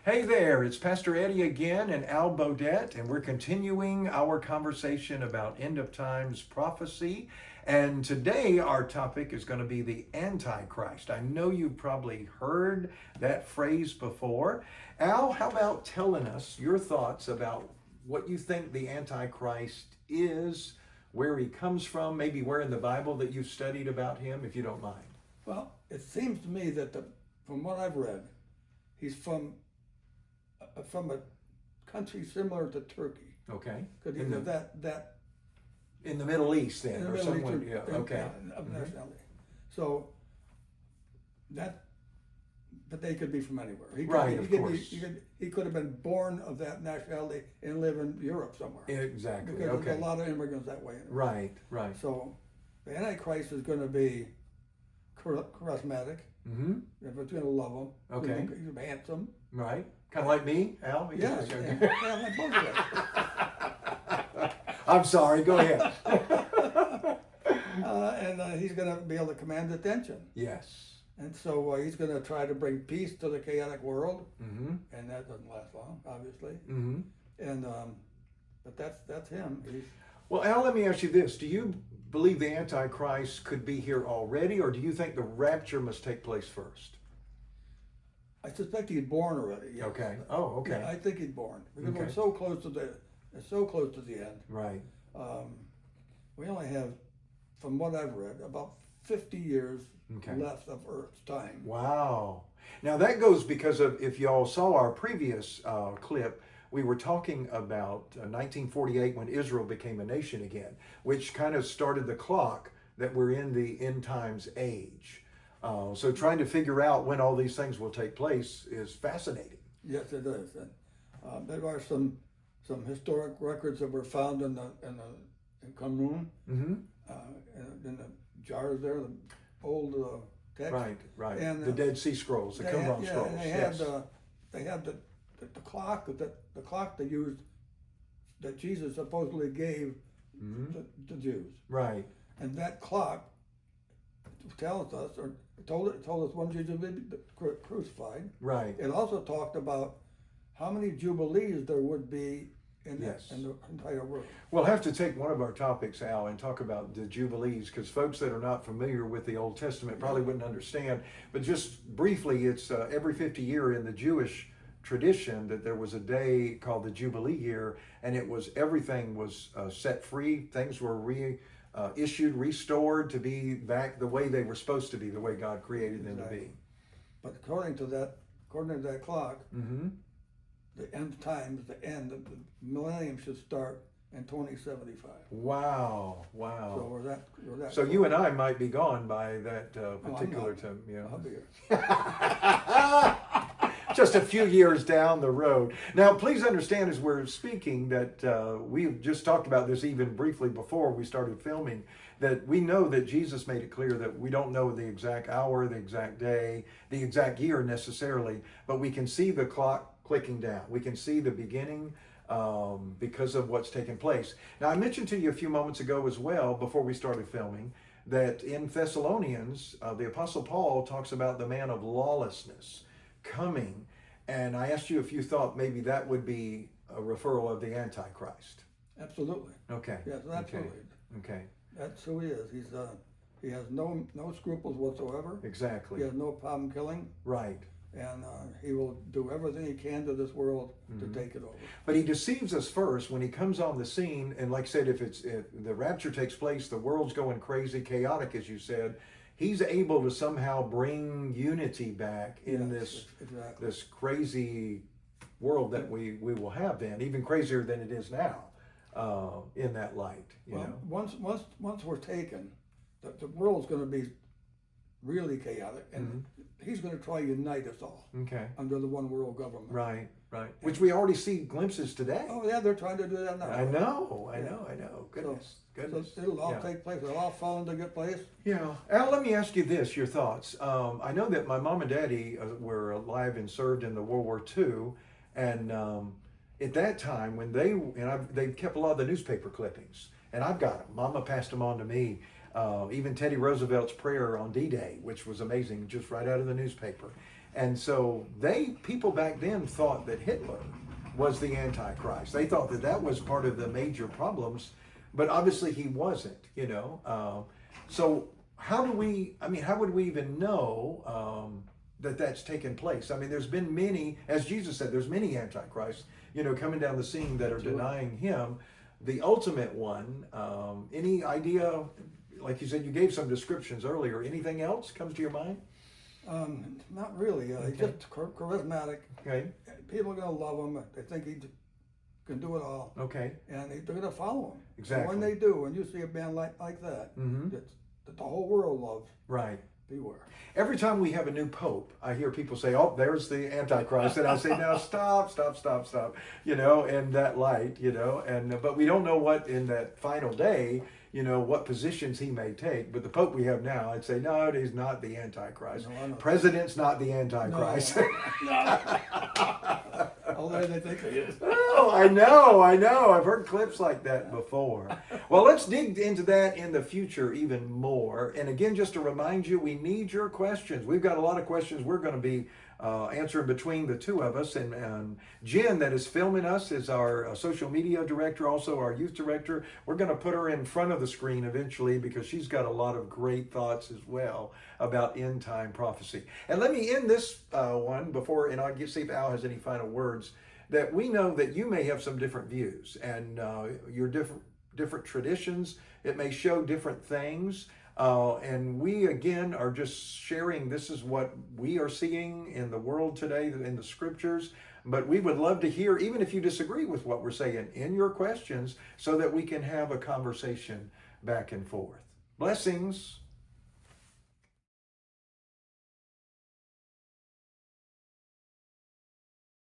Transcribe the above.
Hey there, it's Pastor Eddie again and Al Beaudet, and we're continuing our conversation about end of times prophecy. And today our topic is going to be the Antichrist. I know you've probably heard that phrase before. Al, how about telling us your thoughts about what you think the Antichrist is, where he comes from, maybe where in the Bible that you've studied about him, if you don't mind. Well, it seems to me that from what I've read, he's from a country similar to Turkey. Okay. Because he's that In the Middle East then, in the or Middle somewhere, East, yeah, okay. of nationality. So but they could be from anywhere. He could have been born of that nationality and live in Europe somewhere. Exactly. Because Okay. there's a lot of immigrants that way. Right. Right. So the Antichrist is going to be charismatic. Mm-hmm. Everyone's going to love him. Okay. He's handsome. Right. Kind of like me, Al. Yeah, like both of us. I'm sorry. Go ahead. And he's going to be able to command attention. Yes. And so he's going to try to bring peace to the chaotic world, Mm-hmm. and that doesn't last long, obviously. Mm-hmm. And but that's him. Well, Al, let me ask you this: do you believe the Antichrist could be here already, or do you think the rapture must take place first? I suspect he's born already. Yes. Okay. Oh, okay. Yeah, I think he's born because Okay. we're so close to the end. Right. We only have, from what I've read, about 50 years Okay. left of Earth's time. Wow. Now that goes because of, if y'all saw our previous clip, we were talking about 1948 when Israel became a nation again, which kind of started the clock that we're in the end times age. So trying to figure out when all these things will take place is fascinating. Yes, it is. And there are some historic records that were found in Cameroon, Mm-hmm. in the jars there, the old text. Right. And the Dead Sea Scrolls, the Qumran Scrolls. And they had the clock the clock they used that Jesus supposedly gave Mm-hmm. to Jews. Right. And that clock tells us, or told us when Jesus would be crucified. Right. It also talked about how many jubilees there would be in the entire world. We'll have to take one of our topics, Al, and talk about the Jubilees, because folks that are not familiar with the Old Testament probably wouldn't understand. But just briefly, it's every 50 year in the Jewish tradition that there was a day called the Jubilee year, and it was everything was set free. Things were reissued, restored to be back the way they were supposed to be, the way God created them to be. But according to that clock, Mm-hmm. the end times, the end of the millennium should start in 2075. Wow. So we're that. So you and I might be gone by that particular I'm not. time. Yeah. I'll be here. Just a few years down the road. Now, please understand as we're speaking that we've just talked about this even briefly before we started filming, that we know that Jesus made it clear that we don't know the exact hour, the exact day, the exact year necessarily, but we can see the clock clicking down. We can see the beginning because of what's taken place. Now, I mentioned to you a few moments ago as well, before we started filming, that in Thessalonians, the Apostle Paul talks about the man of lawlessness coming, and I asked you if you thought maybe that would be a referral of the Antichrist. Absolutely. Okay. Yes, absolutely. Okay. That's who he is. He has no scruples whatsoever. Exactly. He has no problem killing. Right. And he will do everything he can to this world to take it over. But he deceives us first when he comes on the scene, and like I said, if the rapture takes place, the world's going crazy, chaotic, as you said. He's able to somehow bring unity back in this crazy world that we will have then, even crazier than it is now, in that light. You know? Once we're taken, the world's going to be really chaotic, and he's going to try to unite us all under the one world government. Right. Which we already see glimpses today. Oh yeah, they're trying to do that now. I know. Goodness. So it'll all take place. It'll all fall into good place. Yeah. Al, let me ask you this, your thoughts. I know that my mom and daddy were alive and served in the World War II, and at that time when they kept a lot of the newspaper clippings, and I've got them. Mama passed them on to me. Even Teddy Roosevelt's prayer on D-Day, which was amazing, just right out of the newspaper. And so people back then thought that Hitler was the Antichrist. They thought that that was part of the major problems, but obviously he wasn't, you know. So how would we even know that that's taken place? I mean, there's been many, as Jesus said, there's many Antichrists, you know, coming down the scene that are denying him. The ultimate one, any idea, like you said, you gave some descriptions earlier, anything else comes to your mind? Not really. He's just charismatic. Okay. People are going to love him. They think he can do it all. Okay. And they're going to follow him. Exactly. And when they do, when you see a band like that, that the whole world loves, right. beware. Every time we have a new pope, I hear people say, "Oh, there's the Antichrist," and I say, "Now stop, you know, and that light, you know." And but we don't know what in that final day, you know, what positions he may take. But the pope we have now, I'd say, no, he's not the Antichrist. No, President's not the Antichrist. No. Although they think he is. Oh, I know. I've heard clips like that before. Well, let's dig into that in the future even more. And again, just to remind you, we need your questions. We've got a lot of questions we're going to be answering between the two of us. And Jen, that is filming us, is our social media director, also our youth director. We're going to put her in front of the screen eventually because she's got a lot of great thoughts as well about end time prophecy. And let me end this one before, and I'll see if Al has any final words, that we know that you may have some different views and your different traditions. It may show different things. And we, again, are just sharing this is what we are seeing in the world today, in the scriptures. But we would love to hear, even if you disagree with what we're saying, in your questions so that we can have a conversation back and forth. Blessings.